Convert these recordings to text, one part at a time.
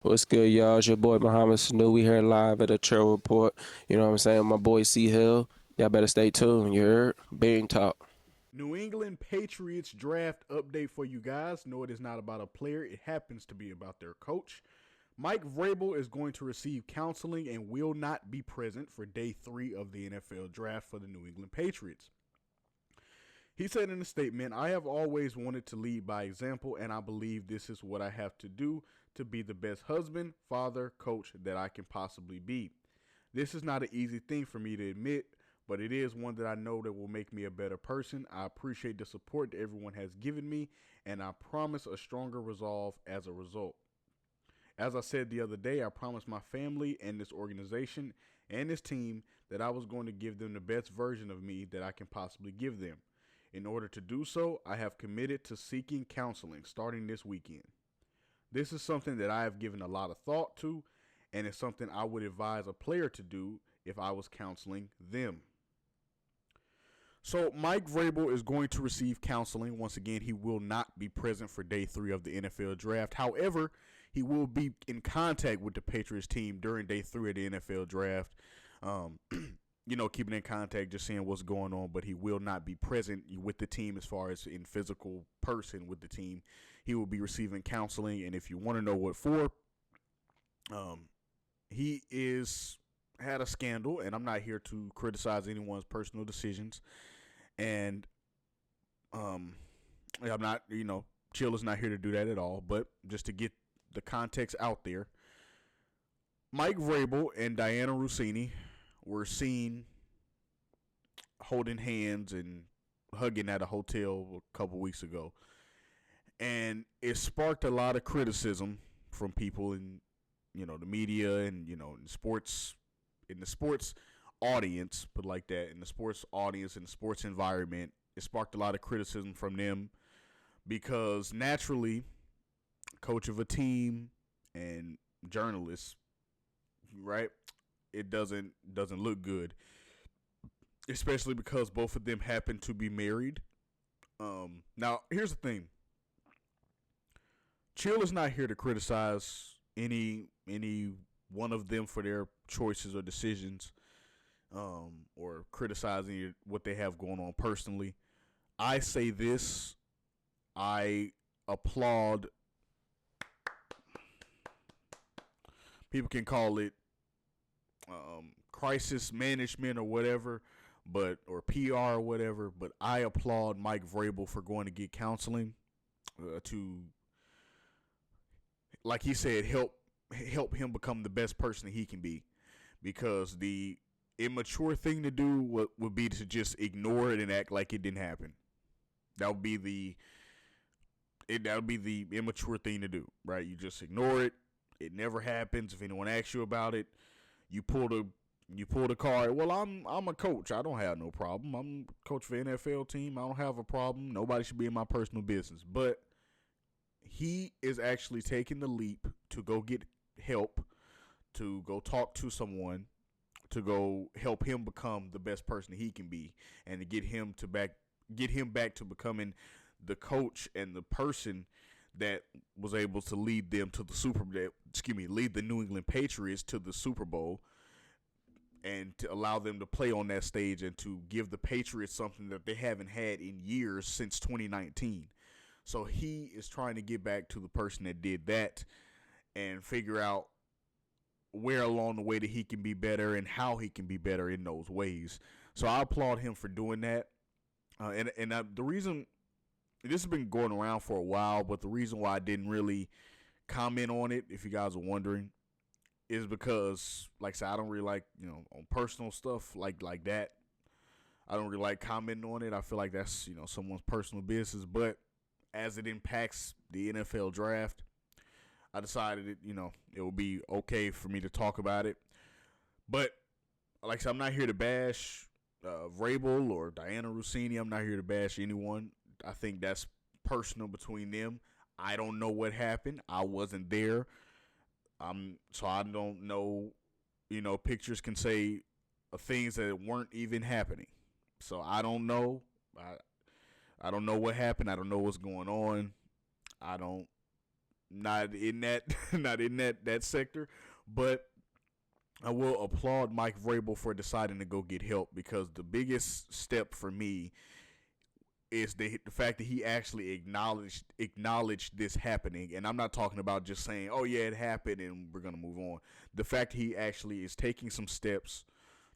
What's good, y'all? It's your boy Muhammad Sanu. We here live at the Trail Report. You know what I'm saying? My boy C Hill. Y'all better stay tuned. You heard? Being talk. New England Patriots draft update for you guys. No, it is not about a player. It happens to be about their coach. Mike Vrabel is going to receive counseling and will not be present for day 3 of the NFL draft for the New England Patriots. He said in a statement, "I have always wanted to lead by example, and I believe this is what I have to do to be the best husband, father, coach that I can possibly be. This is not an easy thing for me to admit, but it is one that I know that will make me a better person. I appreciate the support that everyone has given me, and I promise a stronger resolve as a result. As I said the other day, I promised my family and this organization and this team that I was going to give them the best version of me that I can possibly give them. In order to do so, I have committed to seeking counseling starting this weekend. This is something that I have given a lot of thought to, and it's something I would advise a player to do if I was counseling them." So Mike Vrabel is going to receive counseling. Once again, he will not be present for day 3 of the NFL draft. However, he will be in contact with the Patriots team during day 3 of the NFL draft. Um, Keeping in contact, just seeing what's going on, but he will not be present with the team as far as in physical person with the team. He will be receiving counseling, and if you want to know what for, he is had a scandal, and I'm not here to criticize anyone's personal decisions, and I'm not, Chill is not here to do that at all, but just to get the context out there, Mike Vrabel and Dianna Russini were seen holding hands and hugging at a hotel a couple weeks ago. And it sparked a lot of criticism from people in, the media and, in the sports audience, put like that, in the sports audience, in the sports environment. It sparked a lot of criticism from them because naturally, coach of a team and journalists, right? It doesn't look good, especially because both of them happen to be married. Now, here's the thing: Chill is not here to criticize any one of them for their choices or decisions, or criticizing what they have going on personally. I say this: I applaud. People can call it crisis management or whatever, or PR or whatever. But I applaud Mike Vrabel for going to get counseling to, like he said, help him become the best person that he can be. Because the immature thing to do would be to just ignore it and act like it didn't happen. That would be the immature thing to do, right? You just ignore it. It never happens. If anyone asks you about it, you pull the card. Well, I'm a coach. I don't have no problem. I'm coach for an NFL team. I don't have a problem. Nobody should be in my personal business. But he is actually taking the leap to go get help, to go talk to someone, to go help him become the best person he can be, and to get him back to becoming the coach and the person that was able to lead them to the lead the New England Patriots to the Super Bowl, and to allow them to play on that stage and to give the Patriots something that they haven't had in years since 2019. So he is trying to get back to the person that did that and figure out where along the way that he can be better and how he can be better in those ways. So I applaud him for doing that. The reason this has been going around for a while, but the reason why I didn't really comment on it, if you guys are wondering, is because, like I said, I don't really like, on personal stuff like that. I don't really like commenting on it. I feel like that's, someone's personal business. But as it impacts the NFL draft, I decided it would be okay for me to talk about it. But like I said, I'm not here to bash Vrabel or Dianna Russini. I'm not here to bash anyone. I think that's personal between them. I don't know what happened. I wasn't there. So I don't know. Pictures can say things that weren't even happening. So I don't know. I don't know what happened. I don't know what's going on. I don't not in that not in that sector, but I will applaud Mike Vrabel for deciding to go get help, because the biggest step for me is the fact that he actually acknowledged this happening. And I'm not talking about just saying, "Oh yeah, it happened and we're gonna move on." The fact that he actually is taking some steps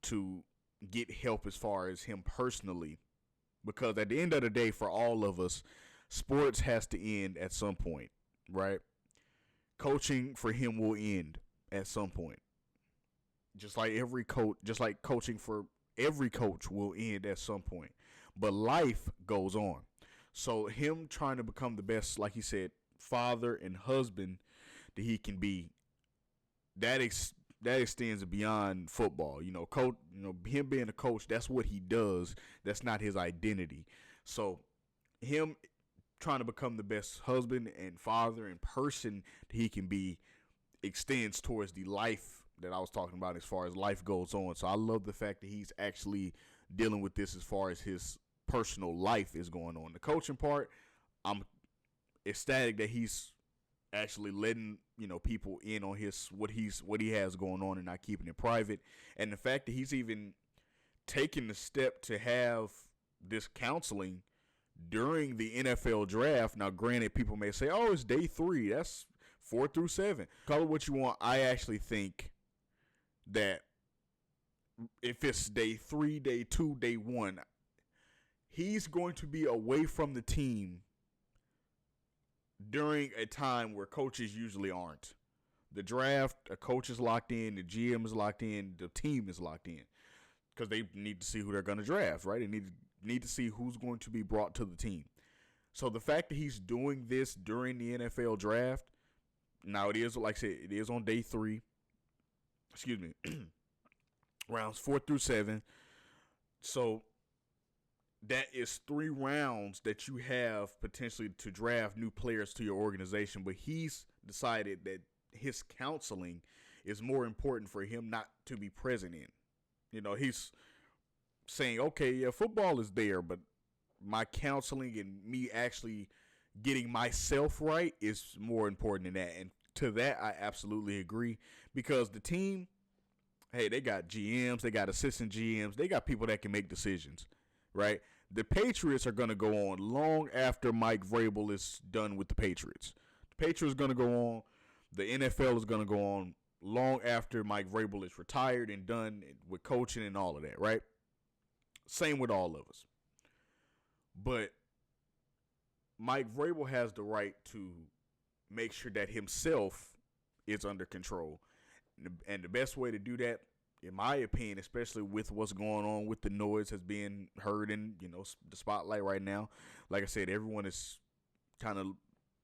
to get help as far as him personally, because at the end of the day, for all of us, sports has to end at some point, right? Coaching for him will end at some point. Just like coaching for every coach will end at some point. But life goes on. So him trying to become the best, like he said, father and husband that he can be, that extends beyond football. Coach. Him being a coach, that's what he does. That's not his identity. So him trying to become the best husband and father and person that he can be extends towards the life that I was talking about as far as life goes on. So I love the fact that he's actually dealing with this as far as his personal life is going on. The coaching part, I'm ecstatic that he's actually letting people in on what he has going on and not keeping it private. And the fact that he's even taking the step to have this counseling during the NFL draft. Now, granted, people may say, "Oh, it's day 3. That's 4 through 7. Call it what you want. I actually think that if it's day 3, day 2, day 1, he's going to be away from the team during a time where coaches usually aren't. The draft, a coach is locked in, the GM is locked in, the team is locked in, because they need to see who they're going to draft, right? They need to see who's going to be brought to the team. So the fact that he's doing this during the NFL draft, now it is, like I said, it is on day 3. Excuse me. Rounds 4 through 7. So that is 3 rounds that you have potentially to draft new players to your organization. But he's decided that his counseling is more important for him not to be present in. He's saying, okay, yeah, football is there, but my counseling and me actually getting myself right is more important than that. And to that, I absolutely agree, because the team, hey, they got GMs, they got assistant GMs, they got people that can make decisions, right? The Patriots are going to go on long after Mike Vrabel is done with the Patriots. The Patriots are going to go on. The NFL is going to go on long after Mike Vrabel is retired and done with coaching and all of that, right? Same with all of us. But Mike Vrabel has the right to make sure that himself is under control. And the best way to do that, in my opinion, especially with what's going on with the noise has been heard in, the spotlight right now. Like I said, everyone is kind of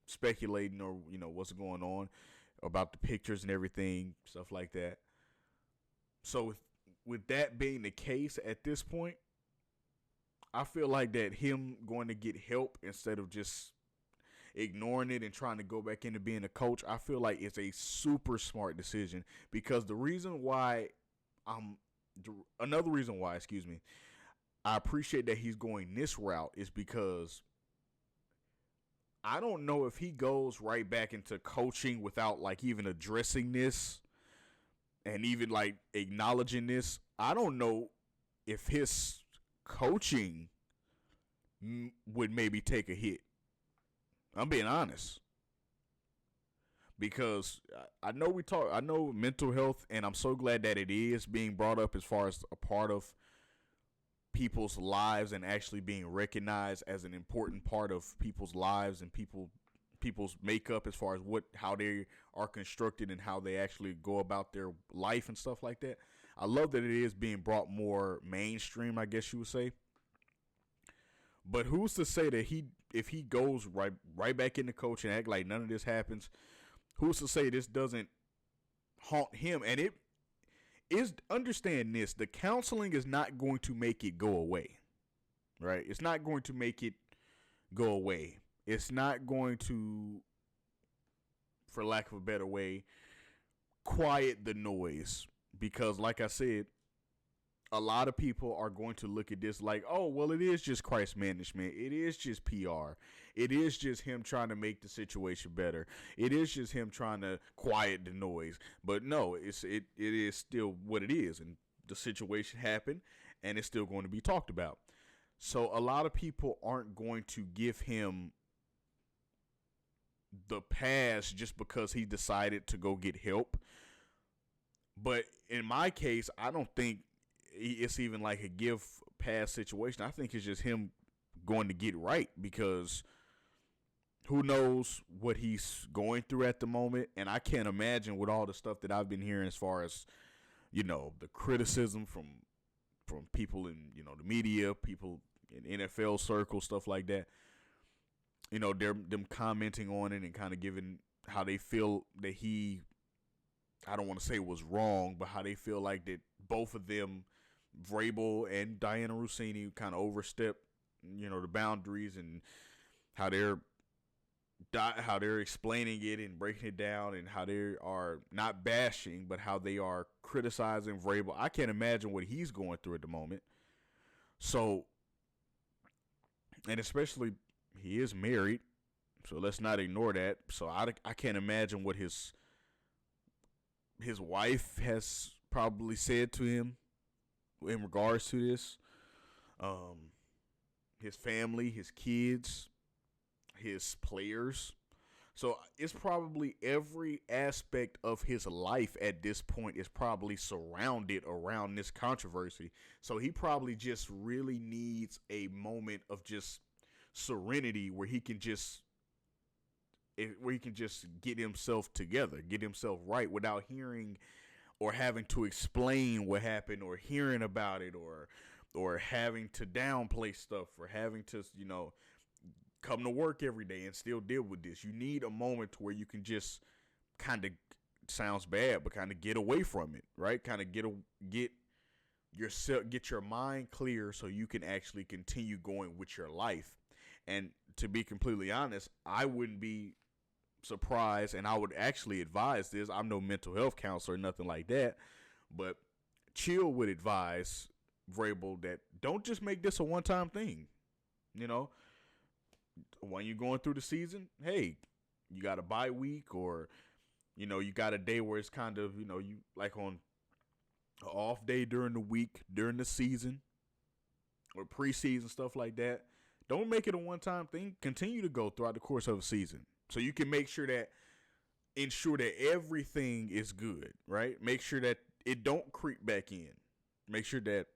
speculating or, what's going on about the pictures and everything, stuff like that. So with that being the case at this point, I feel like that him going to get help instead of just ignoring it and trying to go back into being a coach, I feel like it's a super smart decision, because another reason why, I appreciate that he's going this route is because I don't know if he goes right back into coaching without like even addressing this and even like acknowledging this. I don't know if his coaching would maybe take a hit. I'm being honest, because I know mental health, and I'm so glad that it is being brought up as far as a part of people's lives and actually being recognized as an important part of people's lives and people's makeup as far as how they are constructed and how they actually go about their life and stuff like that. I love that it is being brought more mainstream, I guess you would say. But who's to say that if he goes right back into coaching and act like none of this happens, who's to say this doesn't haunt him? And it is, understand this, the counseling is not going to make it go away, right? It's not going to make it go away. It's not going to, for lack of a better way, quiet the noise, because like I said, a lot of people are going to look at this like, oh, well, it is just Christ management. It is just PR. It is just him trying to make the situation better. It is just him trying to quiet the noise. But no, it is still what it is. And the situation happened, and it's still going to be talked about. So a lot of people aren't going to give him the pass just because he decided to go get help. But in my case, I don't think it's even like a give pass situation. I think it's just him going to get right, because who knows what he's going through at the moment. And I can't imagine with all the stuff that I've been hearing as far as, the criticism from people in, the media, people in NFL circles, stuff like that. They're them commenting on it and kind of giving how they feel that he, I don't want to say was wrong, but how they feel like that both of them, Vrabel and Dianna Russini, kind of overstepped, the boundaries, and how they're explaining it and breaking it down, and how they are not bashing, but how they are criticizing Vrabel. I can't imagine what he's going through at the moment. So, and especially he is married, so let's not ignore that. So I can't imagine what his wife has probably said to him in regards to this. His family, his kids, his players. So it's probably every aspect of his life at this point is probably surrounded around this controversy. So he probably just really needs a moment of just serenity where he can just get himself together, get himself right, without hearing or having to explain what happened, or hearing about it, or having to downplay stuff, or having to, come to work every day and still deal with this. You need a moment where you can just kind of, sounds bad, but kind of get away from it, right? Kind of get your mind clear so you can actually continue going with your life. And to be completely honest, I wouldn't be surprised, and I would actually advise this. I'm no mental health counselor or nothing like that, but Chill would advise Vrabel that don't just make this a one-time thing. When you're going through the season, hey, you got a bye week, or you got a day where it's kind of, you like on an off day during the week, during the season, or preseason, stuff like that. Don't make it a one-time thing. Continue to go throughout the course of a season, so you can ensure that everything is good, right? Make sure that it don't creep back in. Make sure that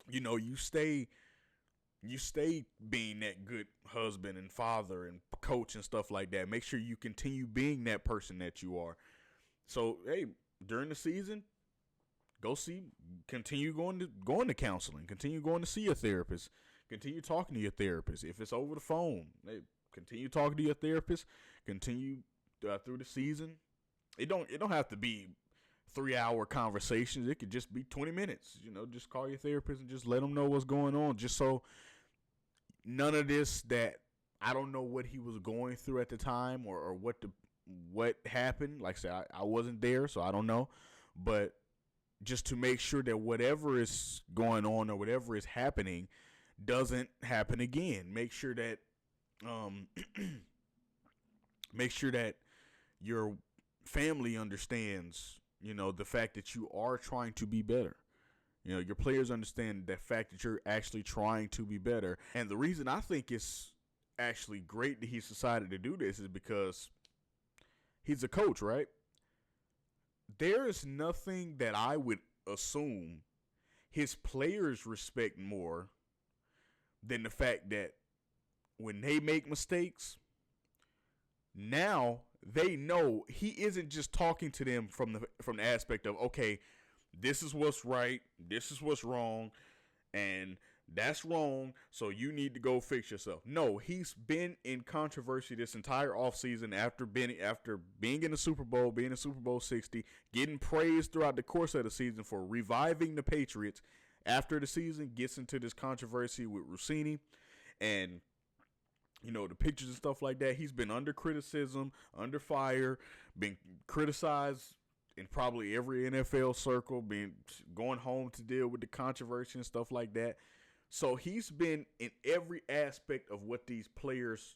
you stay being that good husband and father and coach and stuff like that. Make sure you continue being that person that you are. So, hey, during the season, continue going to counseling, continue going to see your therapist, continue talking to your therapist. If it's over the phone, hey, continue talking to your therapist. Continue through the season. It don't have to be 3-hour conversations. It could just be 20 minutes. Just call your therapist and just let them know what's going on. Just so none of this, that I don't know what he was going through at the time, or what happened. Like I said, I wasn't there, so I don't know. But just to make sure that whatever is going on or whatever is happening doesn't happen again. Make sure that your family understands, the fact that you are trying to be better. Your players understand the fact that you're actually trying to be better. And the reason I think it's actually great that he's decided to do this is because he's a coach, right? There is nothing that I would assume his players respect more than the fact that when they make mistakes, now they know he isn't just talking to them from the aspect of, okay, this is what's right, this is what's wrong, and that's wrong, so you need to go fix yourself. No, he's been in controversy this entire offseason after being in the Super Bowl, being in Super Bowl 60, getting praised throughout the course of the season for reviving the Patriots. After the season, gets into this controversy with Russini, and the pictures and stuff like that. He's been under criticism, under fire, been criticized in probably every NFL circle, going home to deal with the controversy and stuff like that. So he's been in every aspect of what these players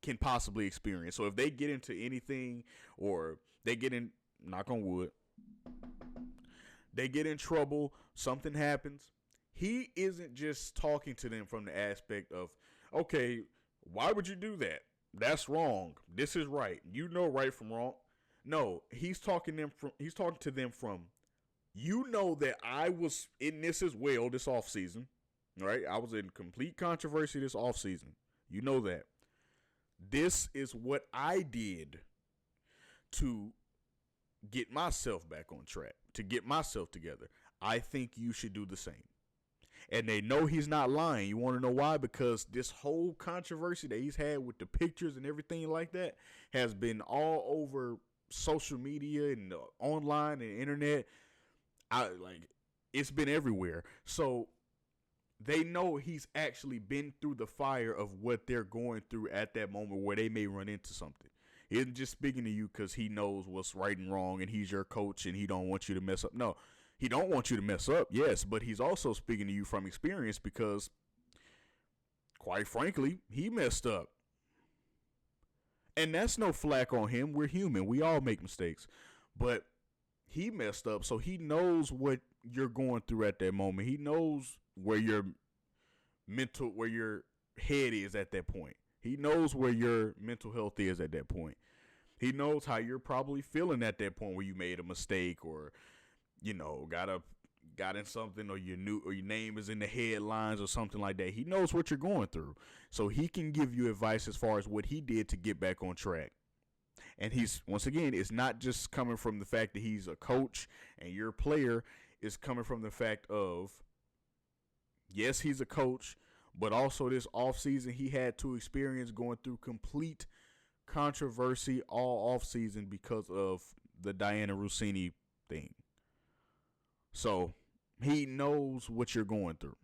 can possibly experience. So if they get into anything, or they get in, knock on wood, they get in trouble, something happens, he isn't just talking to them from the aspect of, okay, why would you do that? That's wrong. This is right. You know right from wrong. No, he's talking to them from, you know that I was in this as well this offseason, right? I was in complete controversy this offseason. You know that. This is what I did to get myself back on track, to get myself together. I think you should do the same. And they know he's not lying. You want to know why? Because this whole controversy that he's had with the pictures and everything like that has been all over social media and online and internet. It's been everywhere. So they know he's actually been through the fire of what they're going through at that moment where they may run into something. He isn't just speaking to you because he knows what's right and wrong and he's your coach and he don't want you to mess up. No, he don't want you to mess up, yes, but he's also speaking to you from experience because, quite frankly, he messed up. And that's no flack on him. We're human. We all make mistakes. But he messed up, so he knows what you're going through at that moment. He knows where your head is at that point. He knows where your mental health is at that point. He knows how you're probably feeling at that point where you made a mistake or, got in something or your name is in the headlines or something like that. He knows what you're going through. So he can give you advice as far as what he did to get back on track. And once again, it's not just coming from the fact that he's a coach and you're a player. It's coming from the fact of, yes, he's a coach, but also this offseason he had to experience going through complete controversy all offseason because of the Dianna Russini thing. So he knows what you're going through.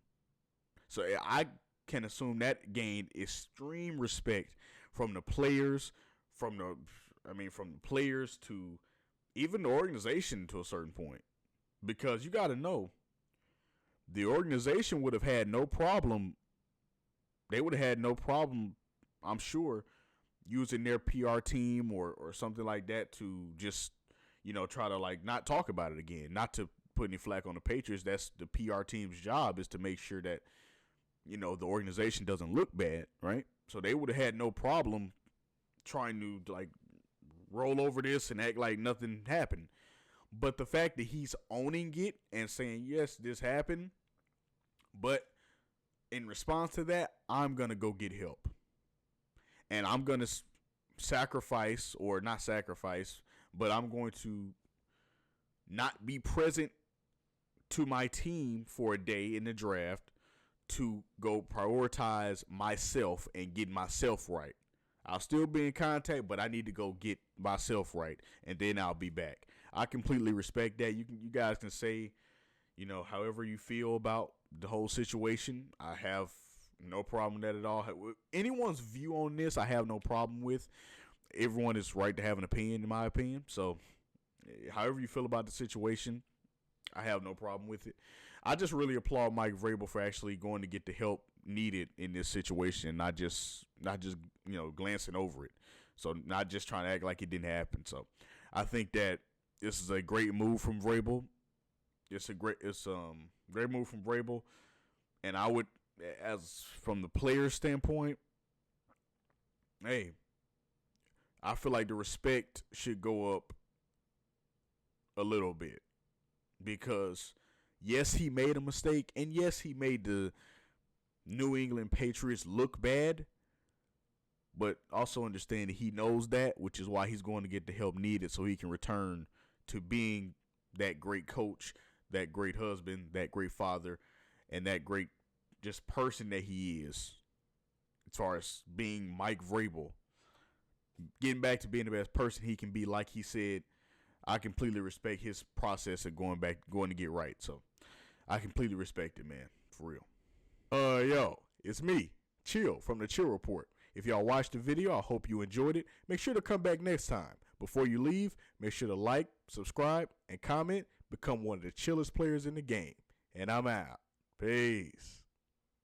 So I can assume that gained extreme respect from the players, from the players to even the organization to a certain point. Because you got to know, the organization would have had no problem. They would have had no problem, I'm sure, using their PR team or something like that to just, try to not talk about it again. Not to put any flack on the Patriots. That's the PR team's job, is to make sure that, the organization doesn't look bad, right? So they would have had no problem trying to roll over this and act like nothing happened. But the fact that he's owning it and saying, yes, this happened, but in response to that, I'm going to go get help. And I'm going to sacrifice, or not sacrifice, but I'm going to not be present to my team for a day in the draft to go prioritize myself and get myself right. I'll still be in contact, but I need to go get myself right, and then I'll be back. I completely respect that. You guys can say, however you feel about the whole situation. I have no problem with that at all. Anyone's view on this, I have no problem with. Everyone is right to have an opinion, in my opinion. So, however you feel about the situation, I have no problem with it. I just really applaud Mike Vrabel for actually going to get the help needed in this situation, not just glancing over it. So not just trying to act like it didn't happen. So I think that this is a great move from Vrabel. It's a great move from Vrabel, and I would, as from the player's standpoint, hey, I feel like the respect should go up a little bit, because yes, he made a mistake, and yes, he made the New England Patriots look bad, but also understand that he knows that, which is why he's going to get the help needed so he can return to being that great coach, that great husband, that great father, and that great just person that he is, as far as being Mike Vrabel. Getting back to being the best person he can be, like he said, I completely respect his process of going to get right. So I completely respect it, man, for real. Yo, it's me, Chill, from the Chill Report. If y'all watched the video, I hope you enjoyed it. Make sure to come back next time. Before you leave, make sure to like, subscribe, and comment. Become one of the chillest players in the game. And I'm out. Peace.